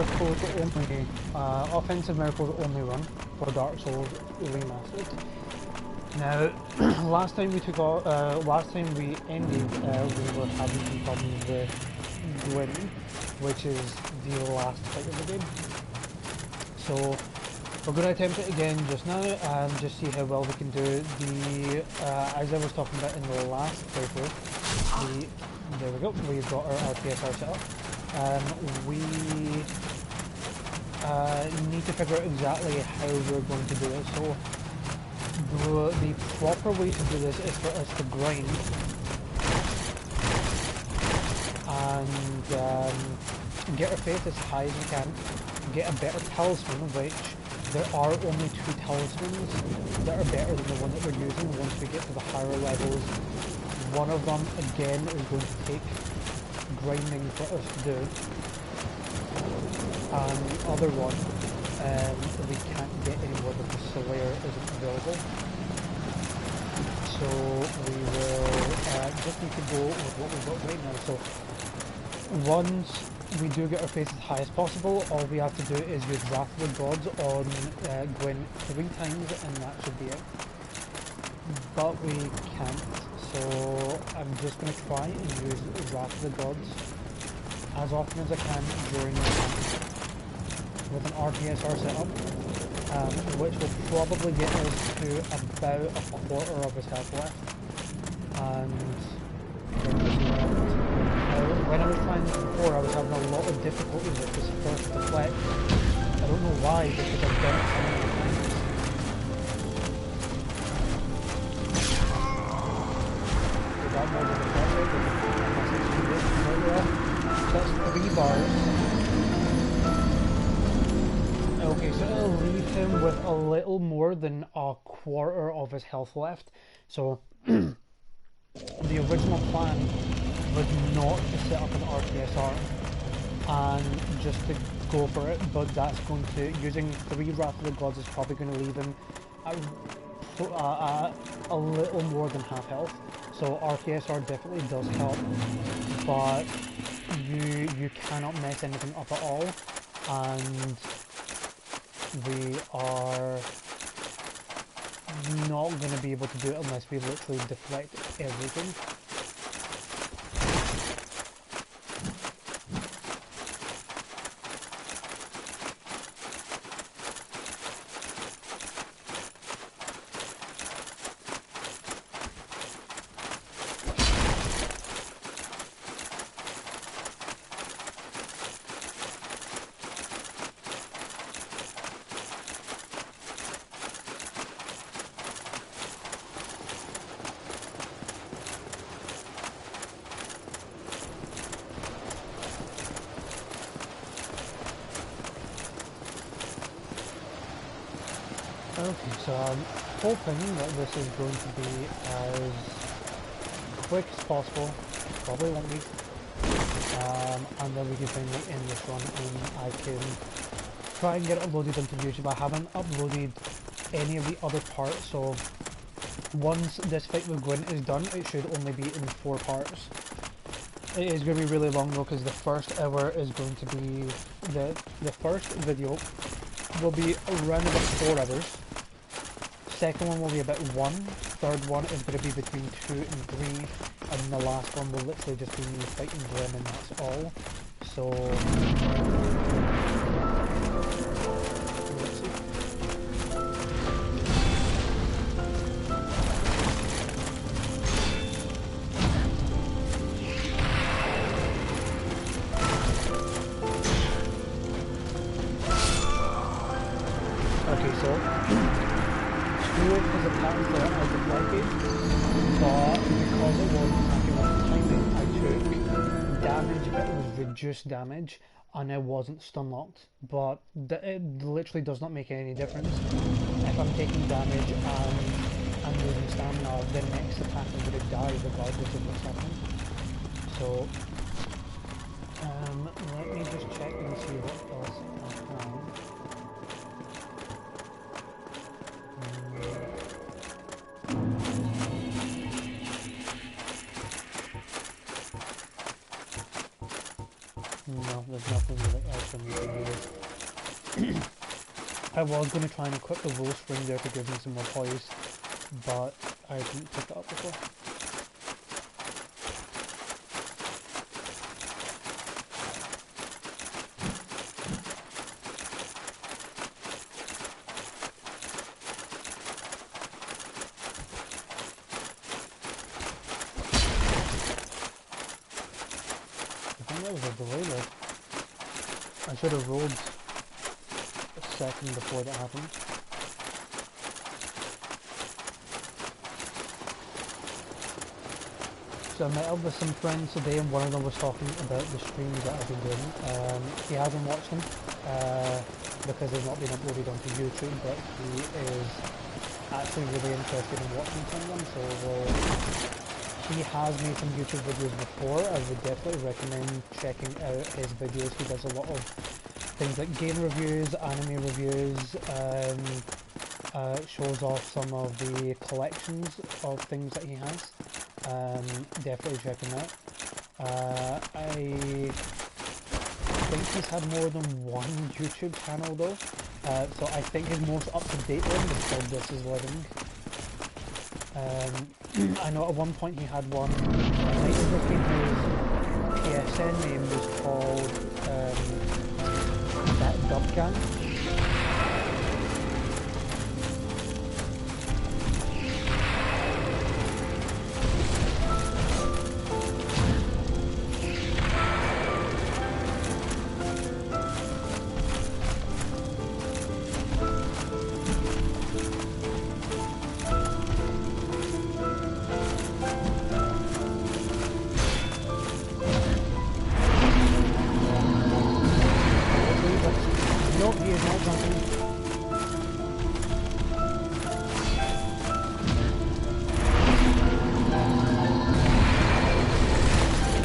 miracles only, offensive miracles only run for Dark Souls Remastered. Now, last time we ended, we were having some problems with Gwyn, which is the last fight of the game. So we're going to attempt it again just now and just see how well we can do. As I was talking about in the last playthrough, there we go, we've got our RPSR set up. We need to figure out exactly how we're going to do it. So the proper way to do this is for us to grind and get our faith as high as we can, get a better talisman, which there are only 2 talismans that are better than the one that we're using once we get to the higher levels. One of them, again, is going to take grinding for us to do, and the other one, we can't get anymore because Slayer isn't available. So we will just need to go with what we've got right now. So once we do get our faith as high as possible, all we have to do is use Wrath of the Gods on Gwyn 3 times and that should be it. But we can't, so I'm just going to try and use Wrath of the Gods as often as I can during the time with an RPSR setup, which will probably get us to about a quarter of his health left. And when I was trying this before, I was having a lot of difficulty with this first deflect. I don't know why, because I've done it so many times. Is that more than the deflect rate? That's 3 bars. Okay, so it'll leave him with a little more than a quarter of his health left. So the original plan was not to set up an RPSR and just to go for it, but that's going to, using 3 Wrath of the Gods is probably going to leave him at a little more than half health. So RPSR definitely does help, but you cannot mess anything up at all, and we are not going to be able to do it unless we literally deflect everything. Okay, so I'm hoping that this is going to be as quick as possible. Probably won't be. And then we can finally end this run and I can try and get it uploaded onto YouTube. I haven't uploaded any of the other parts, so once this fight with Gwyn is done, it should only be in 4 parts. It is going to be really long though, because the first hour is going to be, the first video will be around about 4 hours. Second one will be about 1. Third one is going to be between 2 and 3. And the last one will literally just be me fighting Gwyn and that's all. So let's see. Okay, so because the patterns there I deflected, but because it wasn't accurate timing, I took damage, but it was reduced damage, and I wasn't stun locked. But it literally does not make any difference. If I'm taking damage and I'm losing stamina, the next attack is going to die regardless of what's happening. So let me just check and see what else I have. No, there's nothing really else I need to do. I was going to try and equip the roast ring there to give me some more poise, but I didn't pick that up before. I think that was a delay there. I should have rolled a second before that happened. So I met up with some friends today and one of them was talking about the streams that I've been doing. He hasn't watched them because they've not been uploaded onto YouTube, but he is actually really interested in watching some of them. So he has made some YouTube videos before. I would definitely recommend checking out his videos. He does a lot of things like game reviews, anime reviews, shows off some of the collections of things that he has. Definitely check him out. I think he's had more than one YouTube channel though, so I think his most up-to-date one was called This Is Living. I know at one point he had one, I think it was his PSN name was called that Dubcan.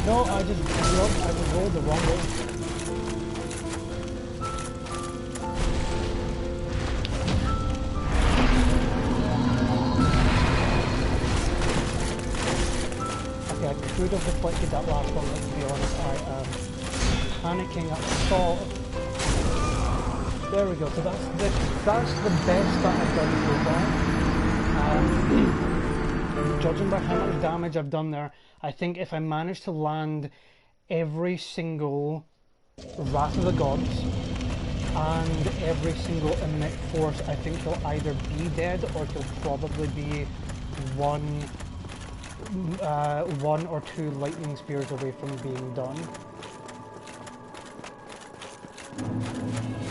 No, I just rolled the wrong way. Okay, I could have deflected that last one, but to be honest, I am panicking at the thought. There we go, so that's the best that I've done so far. Judging by how much damage I've done there, I think if I manage to land every single Wrath of the Gods and every single Emit Force, I think he'll either be dead or he'll probably be one or two lightning spears away from being done.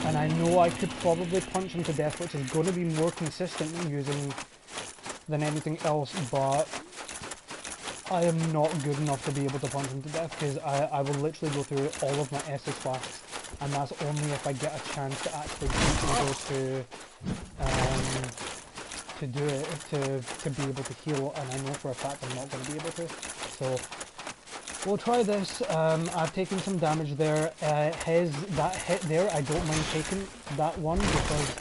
And I know I could probably punch him to death, which is going to be more consistent than anything else, but I am not good enough to be able to punch him to death, because I will literally go through all of my SS flasks, and that's only if I get a chance to actually be able to do it, to be able to heal, and I know for a fact I'm not going to be able to. So we'll try this. I've taken some damage there. That hit there, I don't mind taking that one, because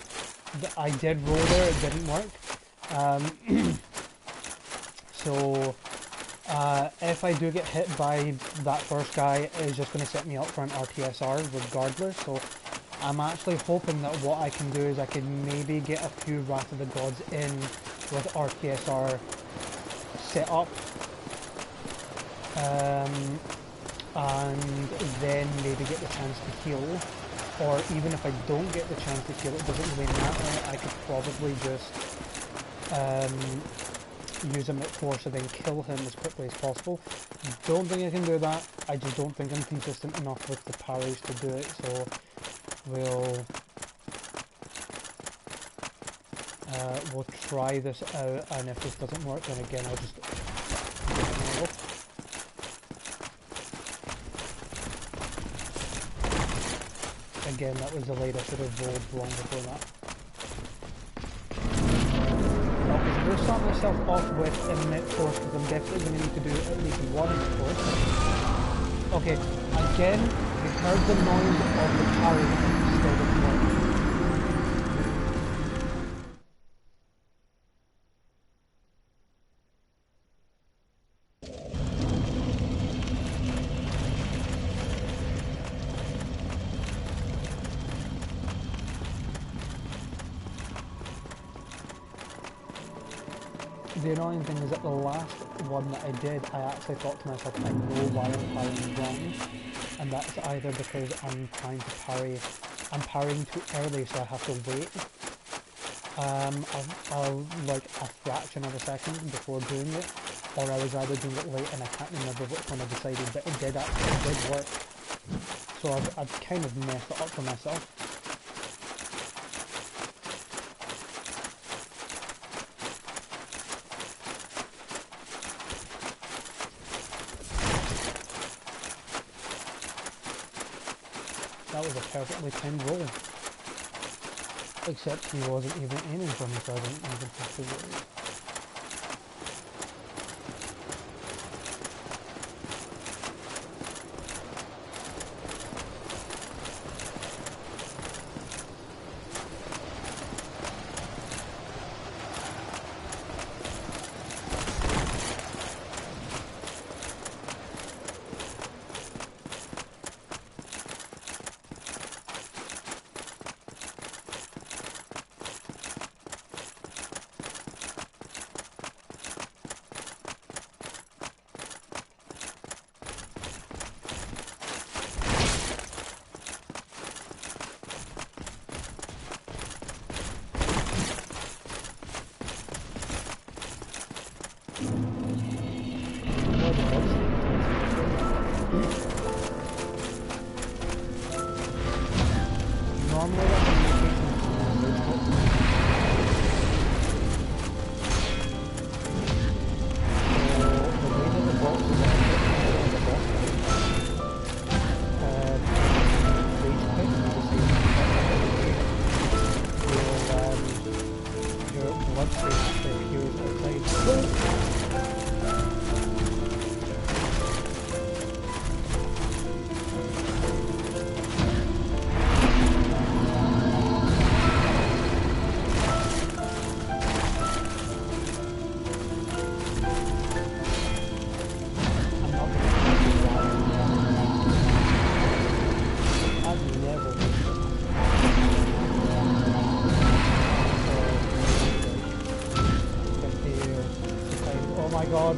I did roll there, it didn't work. So if I do get hit by that first guy, it's just going to set me up for an RTSR regardless. So I'm actually hoping that what I can do is I can maybe get a few Wrath of the Gods in with RTSR set up, and then maybe get the chance to heal. Or even if I don't get the chance to heal, it doesn't really matter. I could probably just use him at force and then kill him as quickly as possible. Don't think I can do that. I just don't think I'm consistent enough with the parries to do it, so we'll try this out, and if this doesn't work, then again I'll just again, that was delayed. I should have rolled long before that. I'm going to start myself off with Emit Force, because I'm definitely going to need to do at least one Emit Force. Okay, again, we heard the noise of the parry, still didn't work. The annoying thing is that the last one that I did, I actually thought to myself, I know why I'm parrying wrong, and that's either because I'm trying to parry, I'm parrying too early, so I have to wait like a fraction of a second before doing it, or I was either doing it late and I can't remember which one I decided, but it did work. So I've kind of messed it up for myself. That was a perfectly timed roll. Except he wasn't even aiming for me, so I didn't even have to worry. Normally that communication is the way that the box is your blood state actually appears outside. God.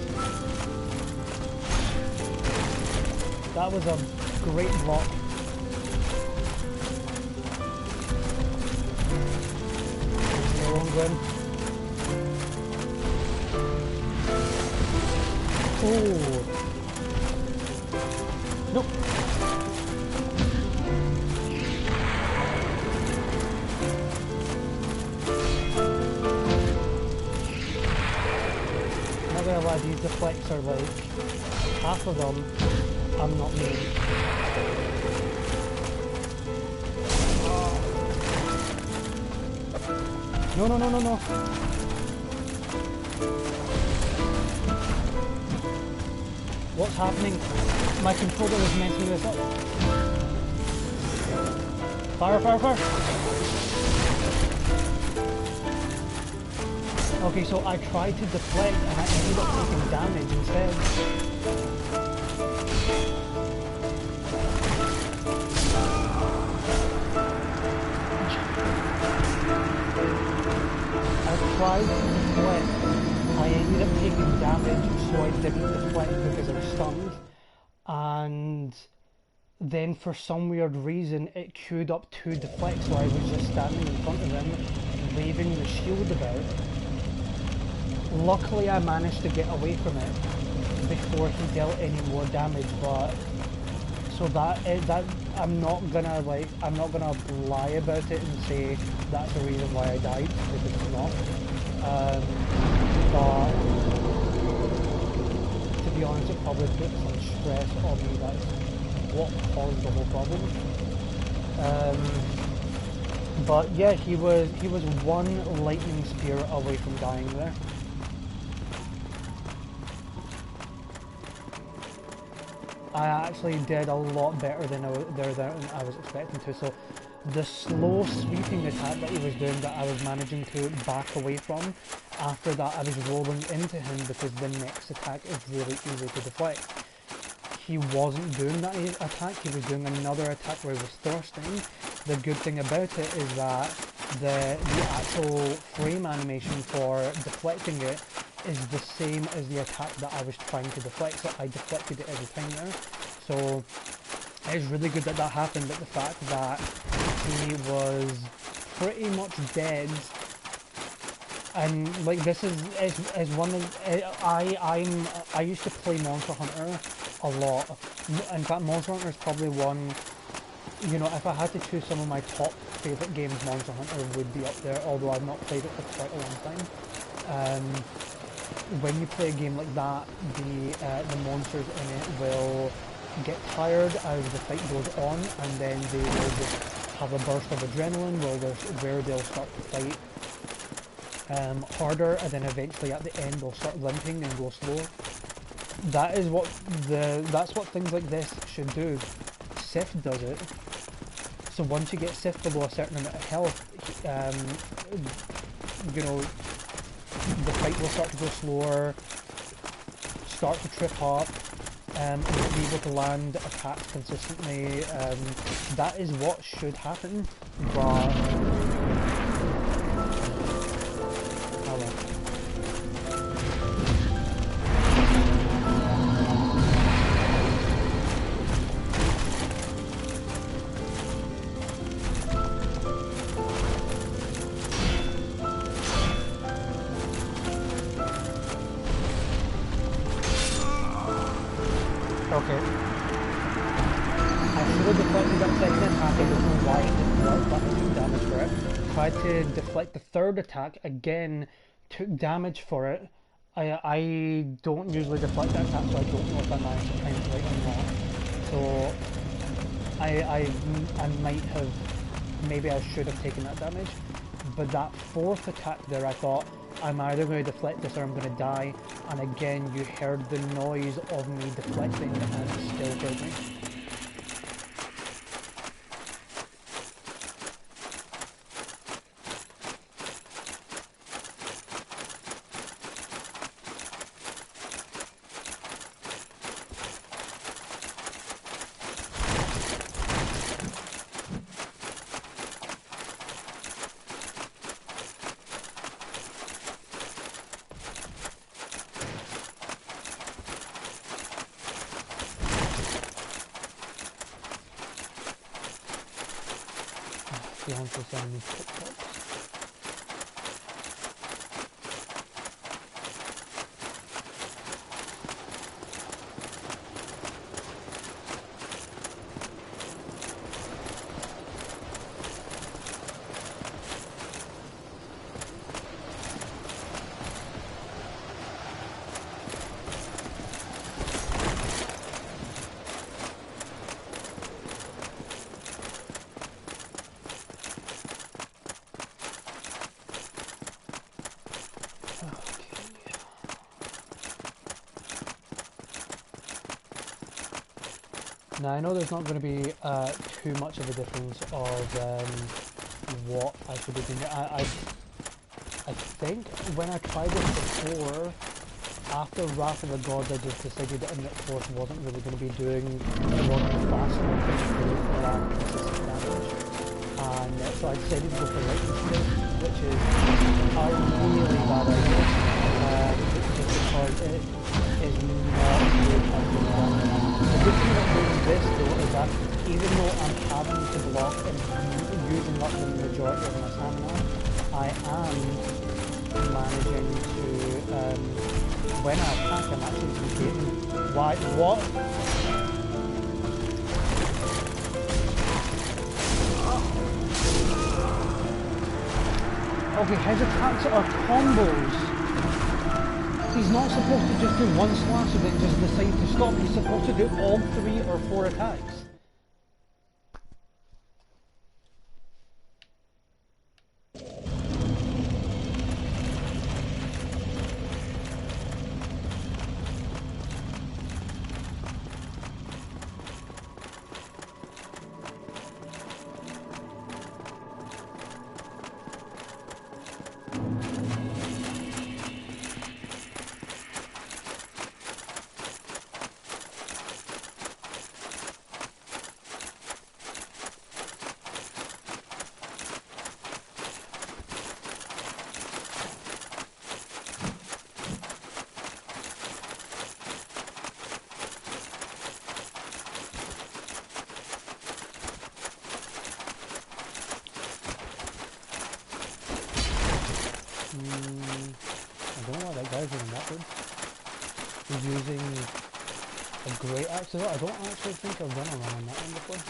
That was a great block. No one win. Oh. Nope. These deflects are like, half of them I'm not mean. No, no, no, no, no. What's happening? My controller is messing this up. Fire, fire, fire. Okay, so I tried to deflect and I ended up taking damage instead. I tried to deflect, I ended up taking damage, so I didn't deflect because I was stunned. And then for some weird reason it queued up to deflect, so I was just standing in front of him, waving the shield about. Luckily I managed to get away from it before he dealt any more damage, but so that I'm not gonna lie about it and say that's the reason why I died, because it's not. But to be honest, it probably put some stress on me. That's what caused the whole problem. But yeah, he was one lightning spear away from dying there. I actually did a lot better than I was expecting to. So the slow sweeping attack that he was doing that I was managing to back away from, after that I was rolling into him because the next attack is really easy to deflect. He wasn't doing that attack, he was doing another attack where he was thrusting. The good thing about it is that the actual frame animation for deflecting it is the same as the attack that I was trying to deflect, so I deflected it every time there. So it's really good that that happened, but the fact that he was pretty much dead, and like this is one of I used to play Monster Hunter a lot. In fact, Monster Hunter is probably one, you know, if I had to choose some of my top favourite games, Monster Hunter would be up there, although I've not played it for quite a long time. When you play a game like that, the monsters in it will get tired as the fight goes on, and then they will just have a burst of adrenaline where they'll start to fight harder, and then eventually at the end they'll start limping and go slow. That's what things like this should do. Sif does it. So once you get Sif below a certain amount of health, you know, the fight will start to go slower, start to trip up, won't be able to land attacks consistently. That is what should happen, but oh well. Okay. I should have deflected that second attack, I don't know why it didn't work, but I took damage for it. Tried to deflect the third attack, again, took damage for it. I don't usually deflect that attack, so I don't know if I managed to time it right or not. So, I might have, maybe I should have taken that damage. But that fourth attack there, I thought, I'm either going to deflect this or I'm going to die, and again you heard the noise of me deflecting and it still killed me. Fiance sending me TikToks. Now I know there's not going to be too much of a difference of what I should be doing. I think when I tried this before, after Wrath of the Gods, I just decided that Infinite Force wasn't really going to be doing, it wasn't fast enough to do consistent damage. And so I decided to go for Lightning Strike, which is a really bad idea, just because it is not good at doing damage. The good thing about doing this though is that even though I'm having to block and using up the majority of my stamina, I am managing to, when I attack, I'm actually getting, why, what? Okay, his attacks are combos. He's not supposed to just do one slash and then just decide to stop. He's supposed to do all 3 or 4 attacks. I don't know what that guy's doing backwards. He's using a great axe. I don't actually think I've done a run on that one before.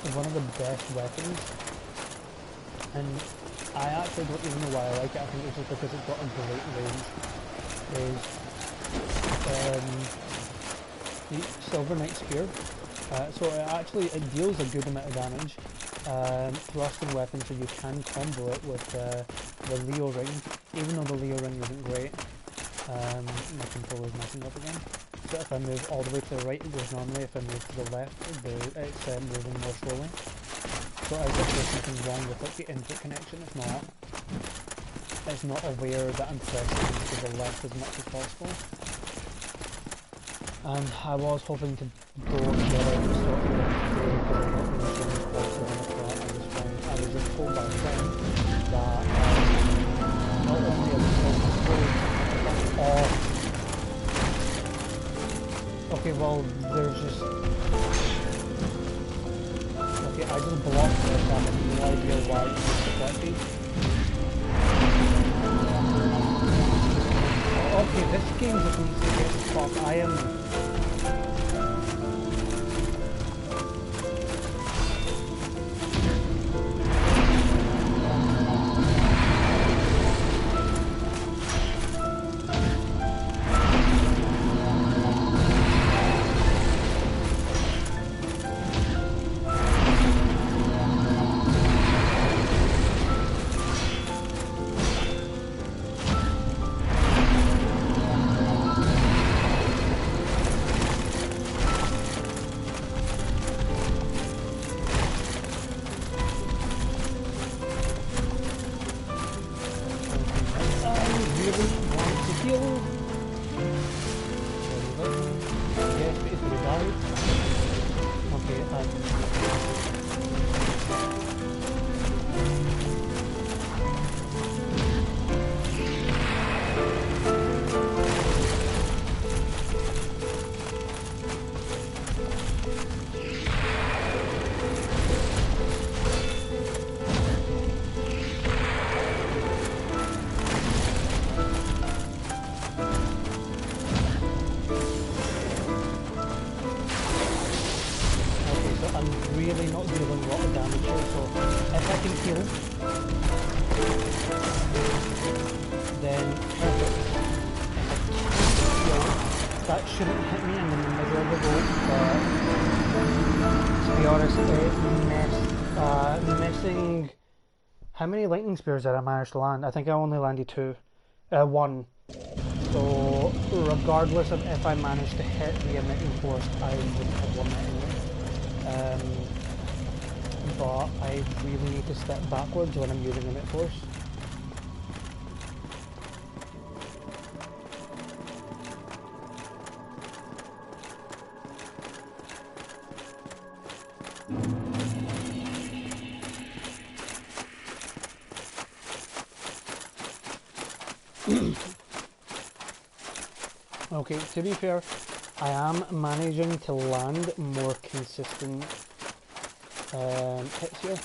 It's one of the best weapons, and I actually don't even know why I like it. I think it's just because it's got a great range. Is the Silver Knight Spear. So it deals a good amount of damage. Thrusting weapon, so you can combo it with the Leo ring, even though the Leo ring isn't great. My controller's messing up again. So if I move all the way to the right, it goes normally. If I move to the left, it's moving more slowly. So as if there's something wrong with like the input connection, it's not. It's not aware that I'm pressing to the left as much as possible. And I was hoping to go and get out the start of the because I'm not really feeling quite so on the plot. I was just told by a friend that not only are the skills off. Okay, well, there's just... Okay, I just blocked this. I have no idea why it's deflected. Okay, this game just needs to get fucked. I am... How many lightning spears did I manage to land? I think I only landed one. So regardless of if I managed to hit the emitting force, I wouldn't have won it anyway. But I really need to step backwards when I'm using emit force. Okay, to be fair, I am managing to land more consistent hits here.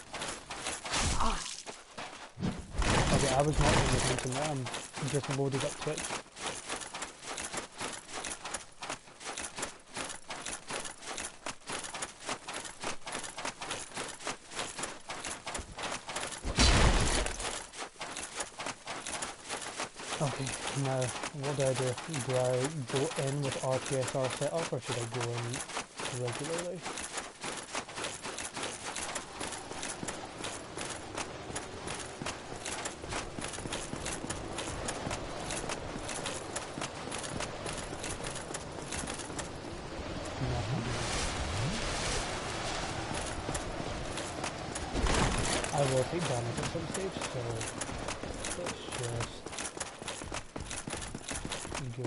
Okay, I was not paying attention there, I'm just loaded up Twitch. Okay, now what do? Do I go in with RTSR setup or should I go in regularly? I will take damage at some stage, so let's just go.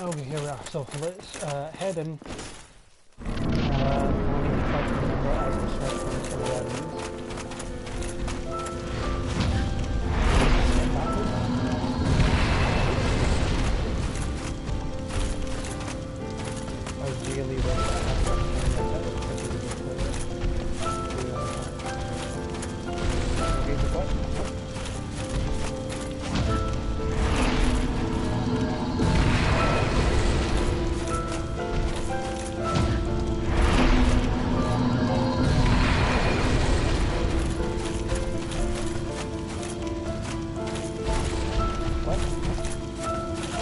Okay, here we are. So let's head in. I'll need to try to remember as the search points for the enemies. Step backwards. I really wish I had something that was pretty good to okay, the what? What?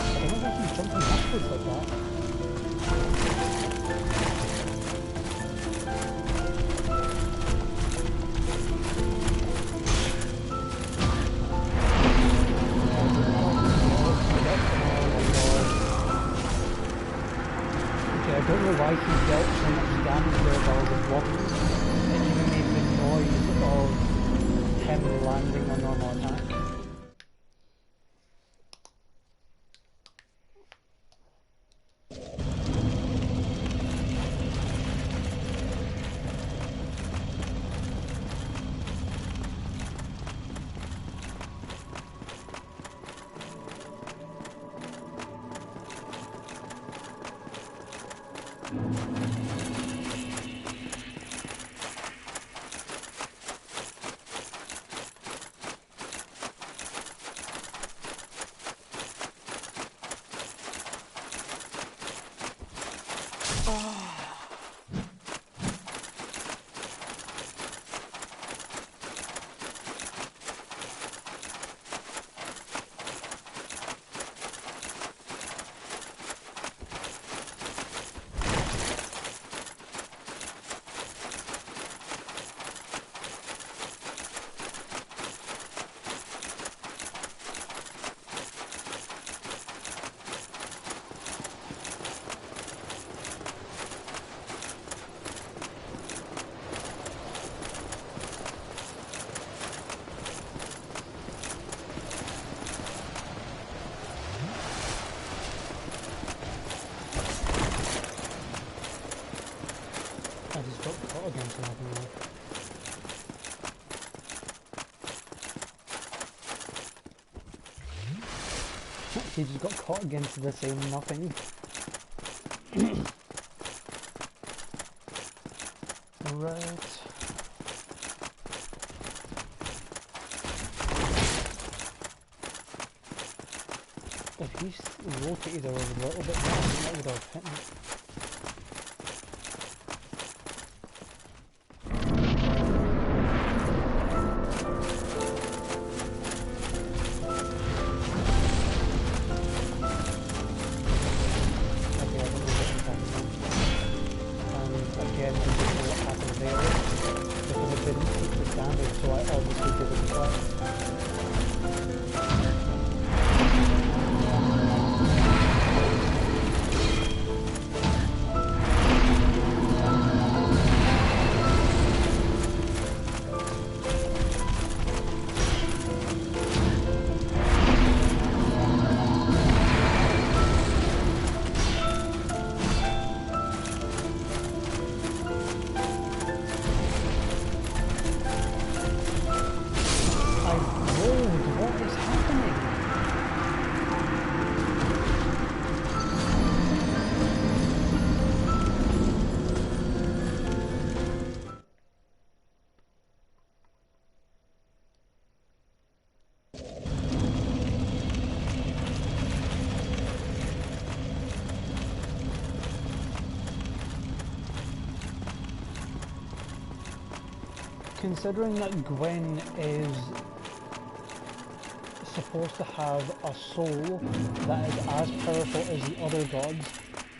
I don't think he's jumping backwards like that. I don't know why he dealt so much damage there while the blocking. It even made the noise of him landing a normal attack. I just got caught against something there. He just got caught against the same nothing. Right. If he's rotated a little bit more, that would have hit me. Considering that Gwen is supposed to have a soul that is as powerful as the other gods,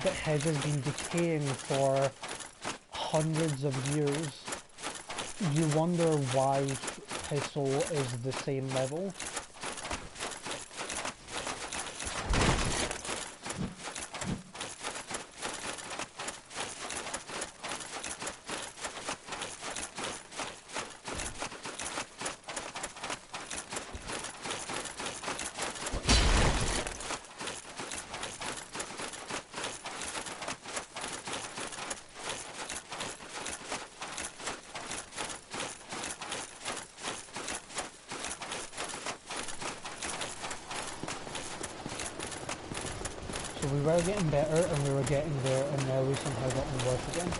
but his has been decaying for hundreds of years, you wonder why his soul is the same level. So we were getting better and we were getting there, and now we somehow gotten worse again.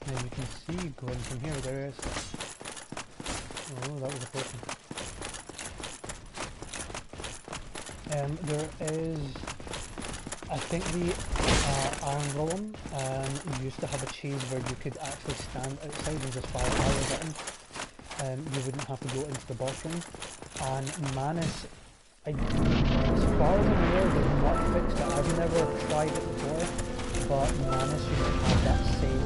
Now you can see going from here, there is. Oh, that was a person. There is, I think the Iron Golem used to have a cheese where you could actually stand outside and just fire arrows at him. You wouldn't have to go into the boss room. And Manus, as far as I'm aware, they've not fixed it. I've never tried it before, but Manus used to have that same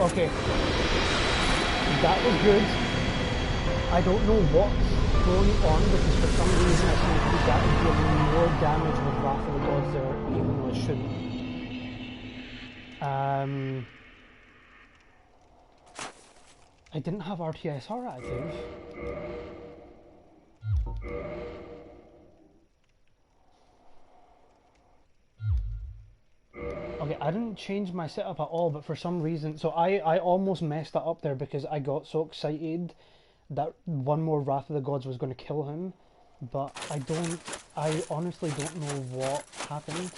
Okay, that was good. I don't know what's going on because for some reason I seem to be dealing more damage with Wrath of the Gods there, even though it shouldn't. I didn't have RTSR active. Okay, I didn't change my setup at all, but for some reason, so I almost messed that up there because I got so excited that one more Wrath of the Gods was going to kill him, but I honestly don't know what happened.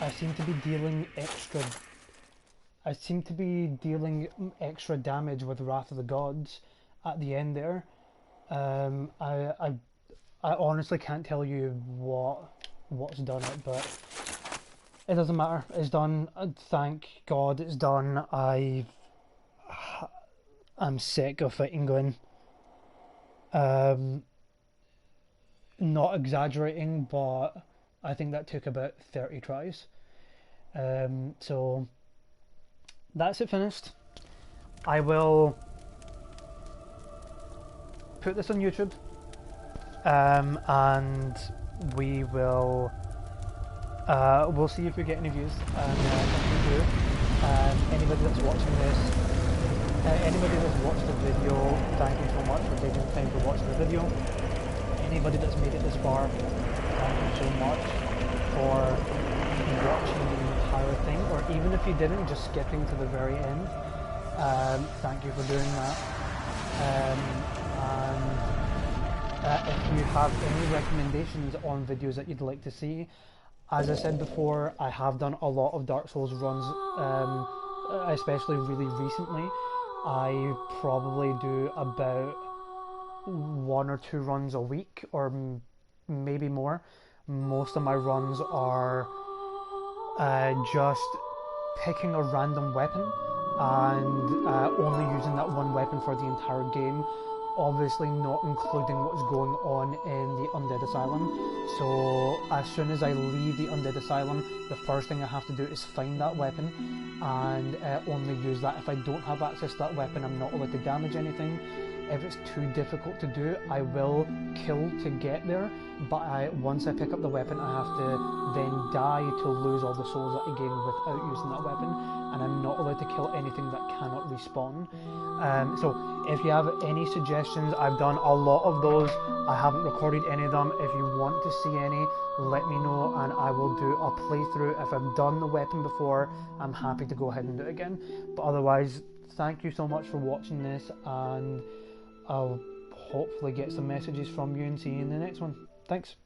I seem to be dealing extra damage with Wrath of the Gods at the end there. I honestly can't tell you what's done it, but it doesn't matter. It's done. Thank God it's done. I'm sick of fighting Gwyn. Not exaggerating, but I think that took about 30 tries. So that's it finished. I will put this on YouTube. And we will we'll see if we get any views, and if we do, anybody that's watching this, anybody that's watched the video, thank you so much for taking the time to watch the video. Anybody that's made it this far, thank you so much for watching the entire thing, or even if you didn't, just skipping to the very end, thank you for doing that. If you have any recommendations on videos that you'd like to see, as I said before, I have done a lot of Dark Souls runs, especially really recently. I probably do about 1 or 2 runs a week, or maybe more. Most of my runs are just picking a random weapon and only using that one weapon for the entire game. Obviously not including what's going on in the Undead Asylum. So as soon as I leave the Undead Asylum, the first thing I have to do is find that weapon and only use that. If I don't have access to that weapon, I'm not allowed to damage anything. If it's too difficult to do, I will kill to get there, but once I pick up the weapon, I have to then die to lose all the souls that I gain without using that weapon, and I'm not allowed to kill anything that cannot respawn. So if you have any suggestions, I've done a lot of those. I haven't recorded any of them. If you want to see any, let me know and I will do a playthrough. If I've done the weapon before, I'm happy to go ahead and do it again. But otherwise, thank you so much for watching this, and I'll hopefully get some messages from you and see you in the next one. Thanks.